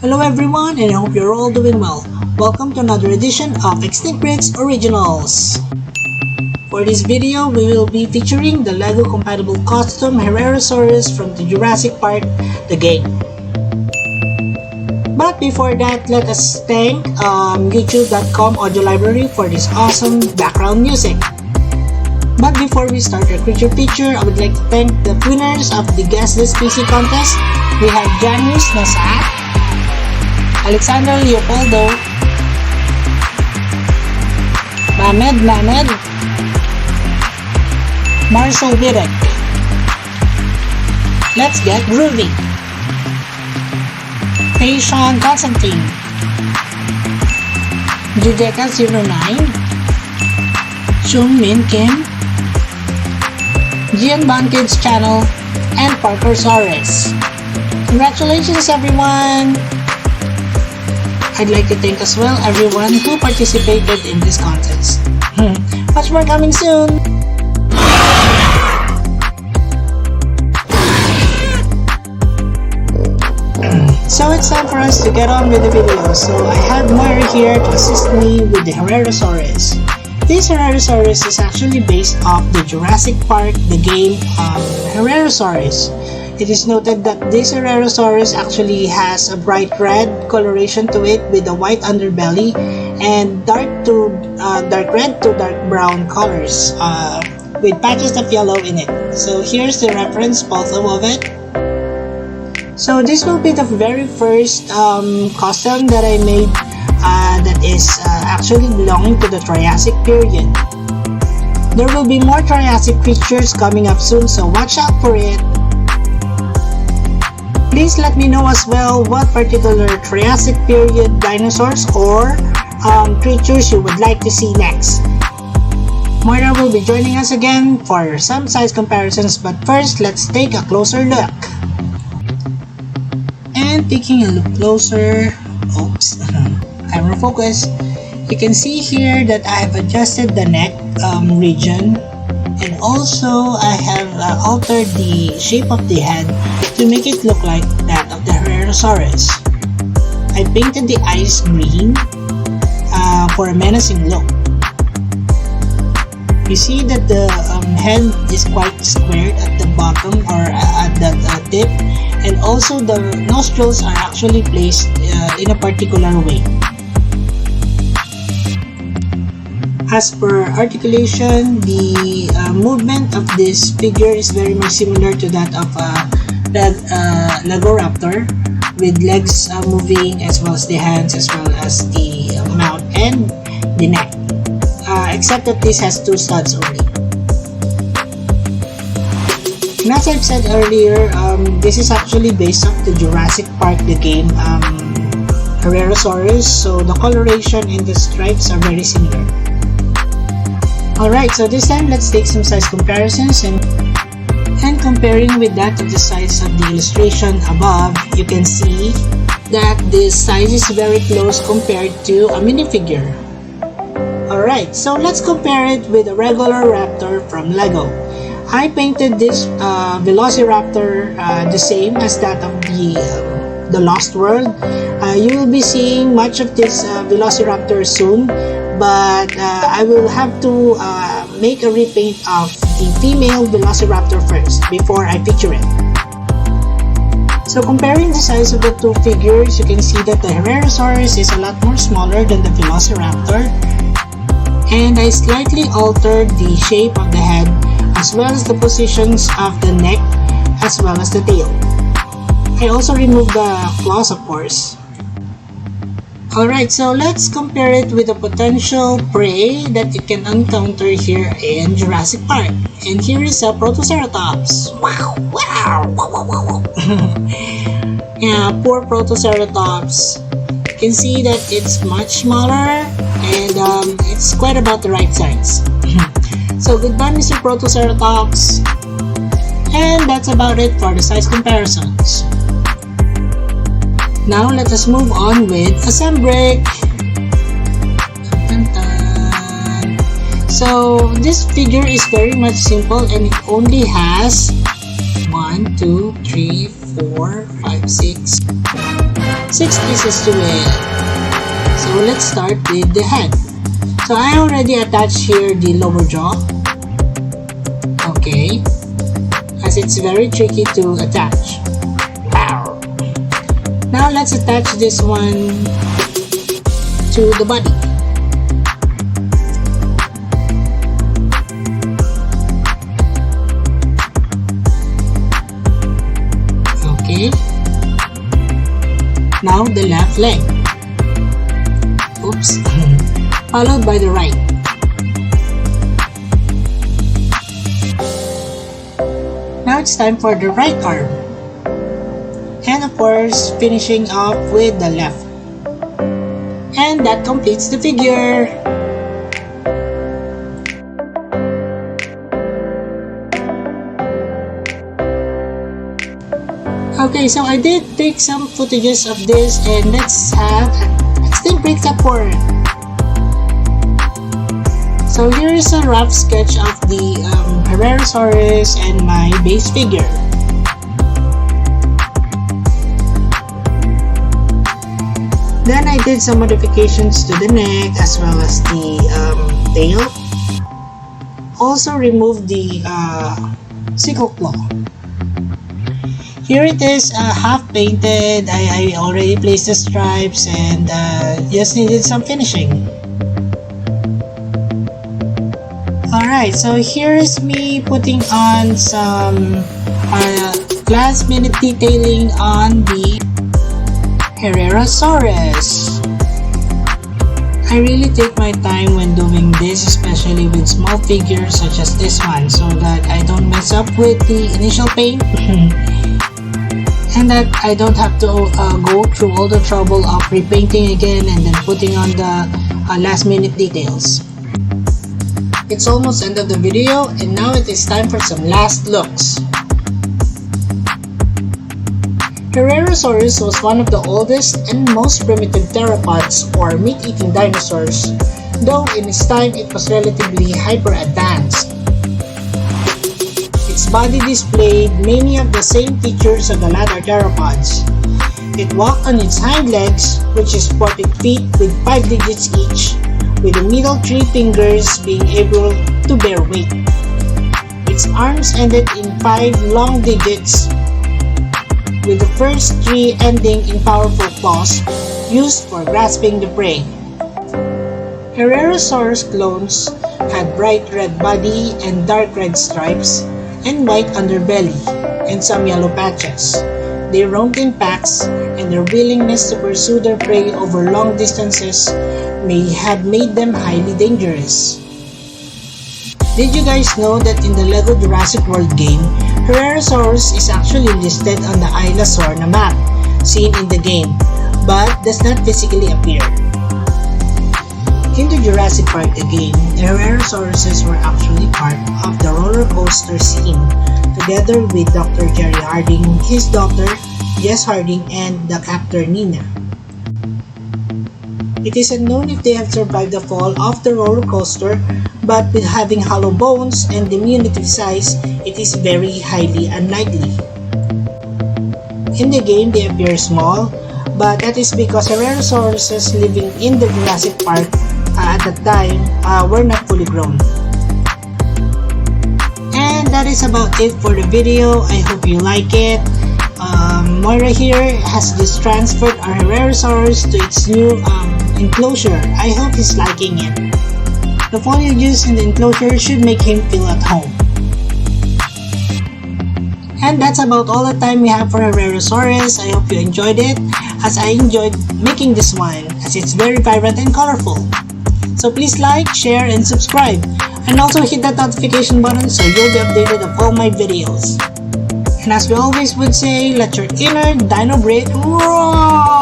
Hello everyone, and I hope you're all doing well. Welcome to another edition of Extinct Bricks Originals. For this video, we will be featuring the LEGO compatible costume Herrerasaurus from the Jurassic Park, the game. But before that, let us thank youtube.com audio library for this awesome background music. But before we start our creature feature, I would like to thank the winners of the Guess This PC contest. We have Janus Nasat, Alexander Leopoldo, Mamed, Marshall Videk. Let's get groovy. Sean Constantine, Judeka09, Chung Min Kim, Gian Bon Kids Channel, and Parkersaurus. Congratulations everyone! I'd like to thank as well everyone who participated in this contest. Much more coming soon! So it's time for us to get on with the video. So I have Moira here to assist me with the Herrerasaurus. This Herrerasaurus is actually based off the Jurassic Park, the game Herrerasaurus. It is noted that this Herrerasaurus actually has a bright red coloration to it with a white underbelly and dark red to dark brown colors with patches of yellow in it. So here's the reference photo of it. So this will be the very first costume that I made that is actually belonging to the Triassic period. There will be more Triassic creatures coming up soon, so watch out for it. Please let me know as well what particular Triassic period dinosaurs or creatures you would like to see next. Moira will be joining us again for some size comparisons, but first let's take a closer look. And taking a look closer, oops, camera focus, you can see here that I have adjusted the neck region, and also I have altered the shape of the head to make it look like that of the Herrerasaurus. I painted the eyes green for a menacing look. You see that the head is quite squared at the bottom or at the tip, and also the nostrils are actually placed in a particular way. As per articulation, the movement of this figure is very much similar to that of Legoraptor, with legs moving as well as the hands as well as the mouth and the neck, except that this has two studs only. And as I've said earlier, this is actually based off the Jurassic Park, the game Herrerasaurus, so the coloration and the stripes are very similar. Alright, so this time let's take some size comparisons, and comparing with that of the size of the illustration above, you can see that this size is very close compared to a minifigure. Alright, so let's compare it with a regular raptor from LEGO. I painted this Velociraptor the same as that of the Lost World. You will be seeing much of this Velociraptor soon, but I will have to make a repaint of the female Velociraptor first before I feature it. So comparing the size of the two figures, you can see that the Herrerasaurus is a lot more smaller than the Velociraptor, and I slightly altered the shape of the head as well as the positions of the neck as well as the tail. I also removed the claws, of course. Alright, so let's compare it with a potential prey that you can encounter here in Jurassic Park. And here is a Protoceratops. Wow! Yeah, poor Protoceratops. You can see that it's much smaller and it's quite about the right size. So goodbye Mr. Protoceratops. And that's about it for the size comparisons. Now let us move on with Assembrick. So this figure is very much simple, and it only has 1, 2, 3, 4, 5, 6, 6 pieces to it. So let's start with the head. So I already attached here the lower jaw. Okay, as it's very tricky to attach. Wow. Now let's attach this one to the body. Okay. Now the left leg. Oops. Followed by the right. Now it's time for the right arm. And of course, finishing up with the left. And that completes the figure. Okay, so I did take some footages of this, and let's take recap for it. So here is a rough sketch of the Herrerasaurus and my base figure. Then I did some modifications to the neck as well as the tail. Also removed the sickle claw. Here it is, half painted. I already placed the stripes and just needed some finishing. Alright, so here is me putting on some last minute detailing on the Herrerasaurus. I really take my time when doing this, especially with small figures such as this one, so that I don't mess up with the initial paint. And that I don't have to go through all the trouble of repainting again and then putting on the last minute details. It's almost end of the video, and now it is time for some last looks. Herrerasaurus was one of the oldest and most primitive theropods or meat-eating dinosaurs, though in its time it was relatively hyper-advanced. Its body displayed many of the same features of the latter theropods. It walked on its hind legs, which supported feet with 5 digits each, with the middle 3 fingers being able to bear weight. Its arms ended in 5 long digits, with the first 3 ending in powerful claws used for grasping the prey. Herrerasaurus clones had bright red body and dark red stripes, and white underbelly, and some yellow patches. They roamed in packs, and their willingness to pursue their prey over long distances may have made them highly dangerous. Did you guys know that in the LEGO Jurassic World game, Herrerasaurus is actually listed on the Isla Sorna map, seen in the game, but does not physically appear? In the Jurassic Park game, the Herrerasauruses were actually part of the roller coaster scene, together with Dr. Jerry Harding, his daughter Jess Harding, and the captor Nina. It is unknown if they have survived the fall of the roller coaster, but with having hollow bones and diminutive size, it is very highly unlikely. In the game, they appear small, but that is because Herrerasauruses living in the Jurassic Park at that time were not fully grown. And that is about it for the video. I hope you like it. Moira here has just transferred our Herrerasaurus to its new enclosure. I hope he's liking it. The foliages in the enclosure should make him feel at home. And that's about all the time we have for Herrerasaurus. I hope you enjoyed it, as I enjoyed making this one, as it's very vibrant and colorful. So please like, share, and subscribe, and also hit that notification button so you'll be updated of all my videos. And as we always would say, let your inner dino brain roar!